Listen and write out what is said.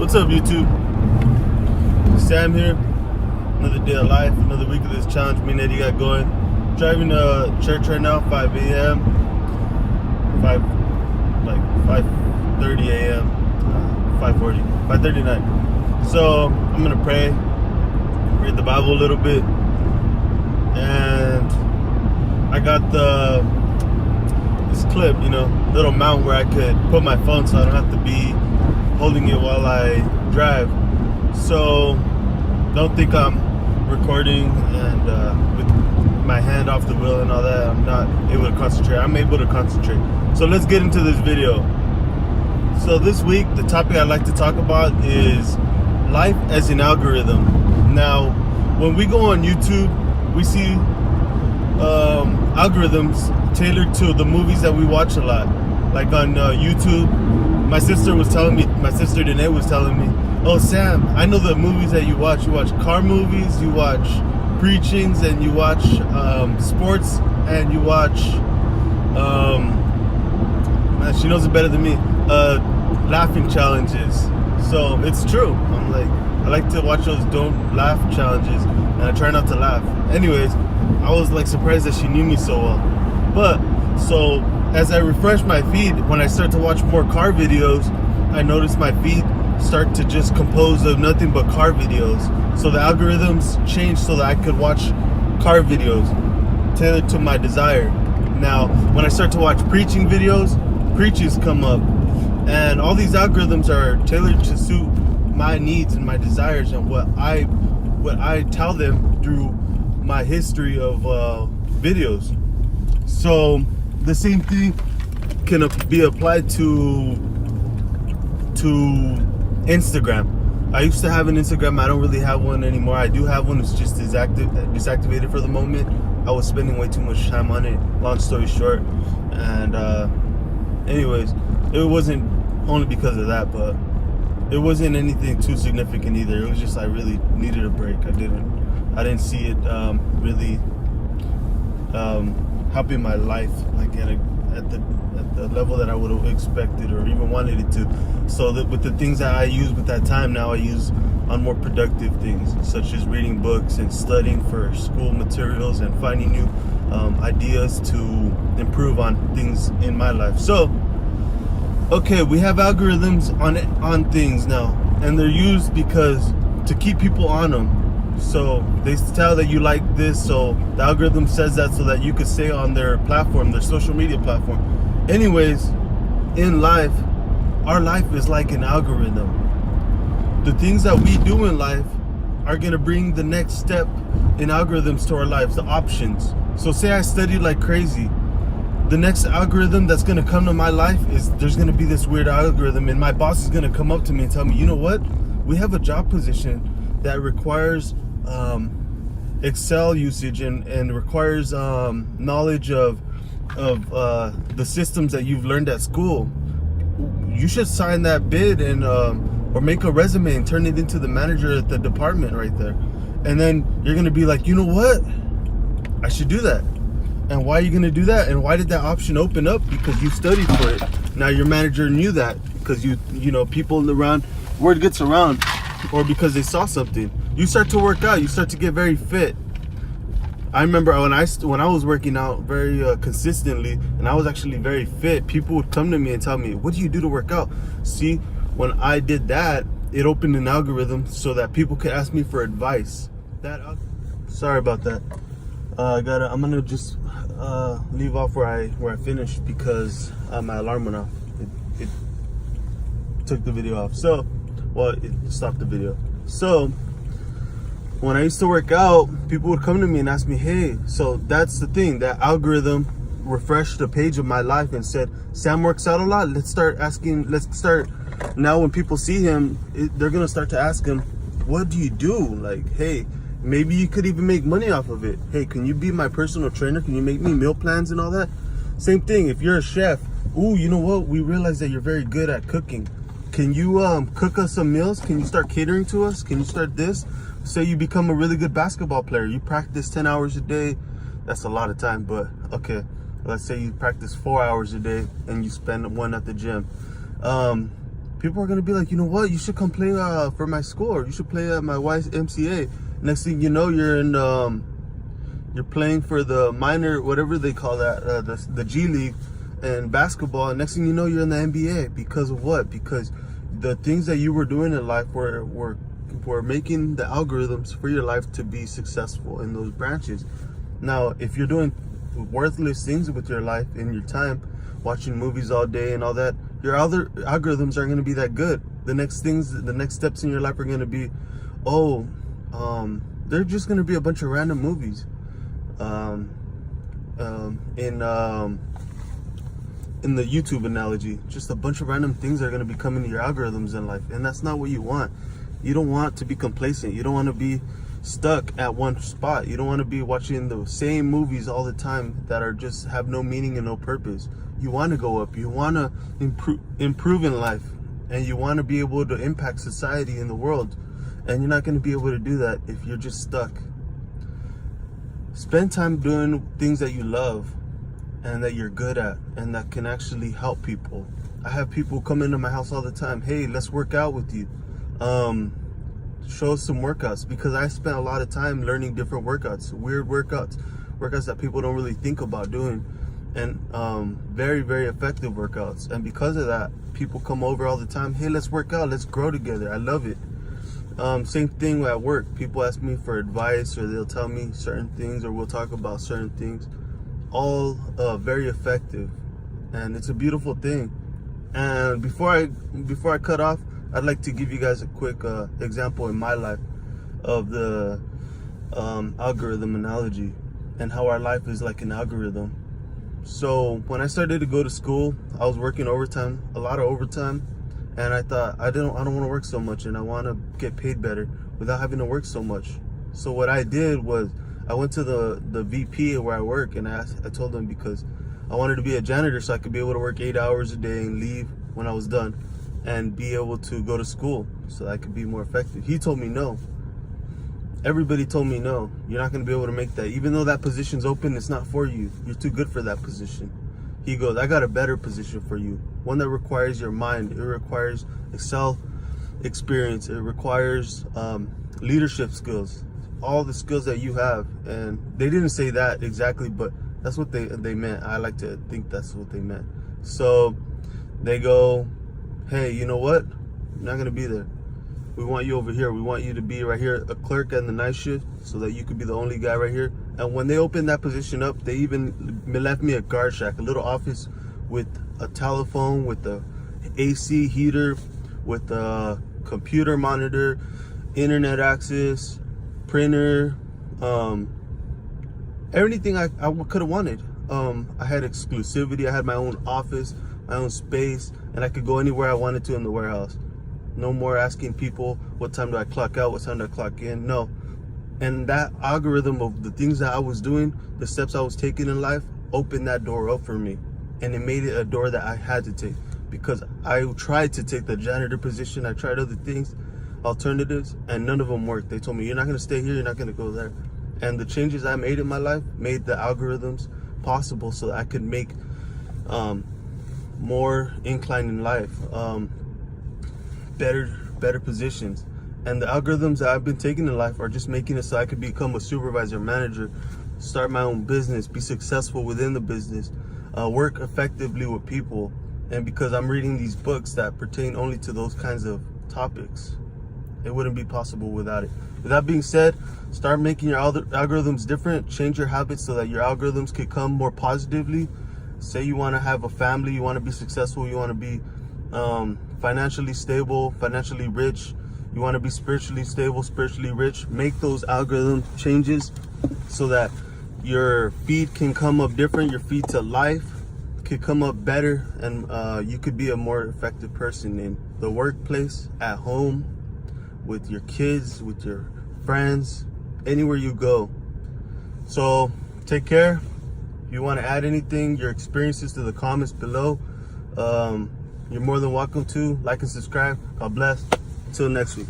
What's up, YouTube? Sam here. Another day of life, another week of this challenge me and Eddie got going. Driving to church right now, 5 a.m. 5:30 a.m. 5:40, 5:39. So I'm gonna pray, read the Bible a little bit, and I got this clip, little mount where I could put my phone so I don't have to be holding it while I drive. So don't think I'm recording and with my hand off the wheel and all that. I'm not able to concentrate. I'm able to concentrate. So let's get into this video. So this week, the topic I'd like to talk about is life as an algorithm. Now, when we go on YouTube, we see algorithms tailored to the movies that we watch a lot. Like on YouTube, my sister Danae was telling me, "Oh, Sam, I know the movies that you watch. You watch car movies, you watch preachings, and you watch sports, and you watch man, she knows it better than me, laughing challenges." So it's true. I'm like, I like to watch those don't laugh challenges, and I try not to laugh. Anyways, I was like surprised that she knew me so well. But so as I refresh my feed, when I start to watch more car videos, I notice my feed start to just compose of nothing but car videos. So the algorithms changed so that I could watch car videos tailored to my desire. Now, when I start to watch preaching videos, preachings come up, and all these algorithms are tailored to suit my needs and my desires and what I tell them through my history of videos. So the same thing can be applied to Instagram. I used to have an Instagram. I don't really have one anymore. I do have one. It's just deactivated for the moment. I was spending way too much time on it, long story short. And anyways, it wasn't only because of that, but it wasn't anything too significant either. It was just I really needed a break. I didn't see it really helping my life like at the level that I would have expected or even wanted it to. So that with the things that I use with that time, now I use on more productive things, such as reading books and studying for school materials and finding new ideas to improve on things in my life. So okay, we have algorithms on things now, and they're used because to keep people on them. So they tell that you like this, so the algorithm says that so that you could stay on their platform, their social media platform. Anyways, in life, our life is like an algorithm. The things that we do in life are gonna bring the next step in algorithms to our lives, the options. So say I studied like crazy. The next algorithm that's gonna come to my life is there's gonna be this weird algorithm, and my boss is gonna come up to me and tell me, "You know what? We have a job position that requires Excel usage and requires knowledge of the systems that you've learned at school. You should sign that bid and or make a resume and turn it into the manager at the department right there." And then you're gonna be like, "You know what? I should do that." And why are you gonna do that? And why did that option open up? Because you studied for it. Now your manager knew that because you know people around, word gets around, or because they saw something. You start to work out. You start to get very fit. I remember when I was working out very consistently, and I was actually very fit, people would come to me and tell me, "What do you do to work out?" See, when I did that, it opened an algorithm so that people could ask me for advice. Sorry about that. I'm gonna just leave off where I finished because my alarm went off. It took the video off. So, well, it stopped the video. So when I used to work out, people would come to me and ask me, "Hey," so that's the thing, that algorithm refreshed the page of my life and said, "Sam works out a lot. Let's start now when people see him, they're gonna start to ask him, 'What do you do?' Like, hey, maybe you could even make money off of it. Hey, can you be my personal trainer? Can you make me meal plans and all that?" Same thing, if you're a chef, "Ooh, you know what? We realize that you're very good at cooking. Can you cook us some meals? Can you start catering to us? Can you start this?" Say you become a really good basketball player. You practice 10 hours a day. That's a lot of time, but okay. Let's say you practice 4 hours a day and you spend one at the gym. people are gonna be like, you know what, you should come play for my school, or you should play at my YMCA. Next thing you know, you're in you're playing for the minor, whatever they call that, the G League in basketball. And next thing you know, you're in the NBA. Because of what? Because the things that you were doing in life were making the algorithms for your life to be successful in those branches. Now, if you're doing worthless things with your life in your time, watching movies all day and all that, your other algorithms aren't going to be that good. The next steps in your life are going to be, they're just going to be a bunch of random movies. In the YouTube analogy, just a bunch of random things that are going to be coming to your algorithms in life, and that's not what you want. You don't want to be complacent. You don't want to be stuck at one spot. You don't want to be watching the same movies all the time that are just have no meaning and no purpose. You want to go up. You want to improve in life, and you want to be able to impact society in the world, and you're not going to be able to do that if you're just stuck. Spend time doing things that you love and that you're good at and that can actually help people. I have people come into my house all the time. Hey, let's work out with you. Show us some workouts, because I spent a lot of time learning different workouts, weird workouts that people don't really think about doing, and very, very effective workouts. And because of that, people come over all the time. Hey, let's work out, let's grow together. I love it. Same thing at work. People ask me for advice, or they'll tell me certain things, or we'll talk about certain things. All very effective, and it's a beautiful thing. And before I cut off, I'd like to give you guys a quick example in my life of the algorithm analogy, and how our life is like an algorithm. So when I started to go to school, I was working overtime, a lot of overtime, and I thought I don't want to work so much, and I want to get paid better without having to work so much. So what I did was I went to the VP where I work, and I told them, because I wanted to be a janitor so I could be able to work 8 hours a day and leave when I was done, and be able to go to school so I could be more effective. He told me no. Everybody told me no. You're not going to be able to make that. Even though that position's open, it's not for you. You're too good for that position. He goes, I got a better position for you. One that requires your mind. It requires Excel experience. It requires leadership skills. All the skills that you have. And they didn't say that exactly, but that's what they meant. I like to think that's what they meant. So they go, hey, you know what? You're not going to be there. We want you over here. We want you to be right here, a clerk in the night shift, so that you could be the only guy right here. And when they opened that position up, they even left me a guard shack, a little office with a telephone, with the AC heater, with a computer monitor, internet access, printer, everything I could have wanted. I had exclusivity. I had my own office, my own space, and I could go anywhere I wanted to in the warehouse. No more asking people, what time do I clock out, what time do I clock in? No. And that algorithm of the things that I was doing, the steps I was taking in life, opened that door up for me. And it made it a door that I had to take, because I tried to take the janitor position. I tried other things, alternatives, and none of them worked. They told me, you're not going to stay here, you're not going to go there. And the changes I made in my life made the algorithms possible so that I could make more incline in life, better positions. And the algorithms that I've been taking in life are just making it so I could become a supervisor, manager, start my own business, be successful within the business, work effectively with people. And because I'm reading these books that pertain only to those kinds of topics, it wouldn't be possible without it. With that being said, start making your algorithms different. Change your habits so that your algorithms could come more positively. Say you want to have a family, you want to be successful, you want to be financially stable, financially rich, you want to be spiritually stable, spiritually rich. Make those algorithm changes so that your feed can come up different, your feed to life could come up better, and you could be a more effective person in the workplace, at home, with your kids, with your friends, anywhere you go. So take care. If you want to add anything, your experiences, to the comments below, you're more than welcome to. Like and subscribe. God bless. Until next week.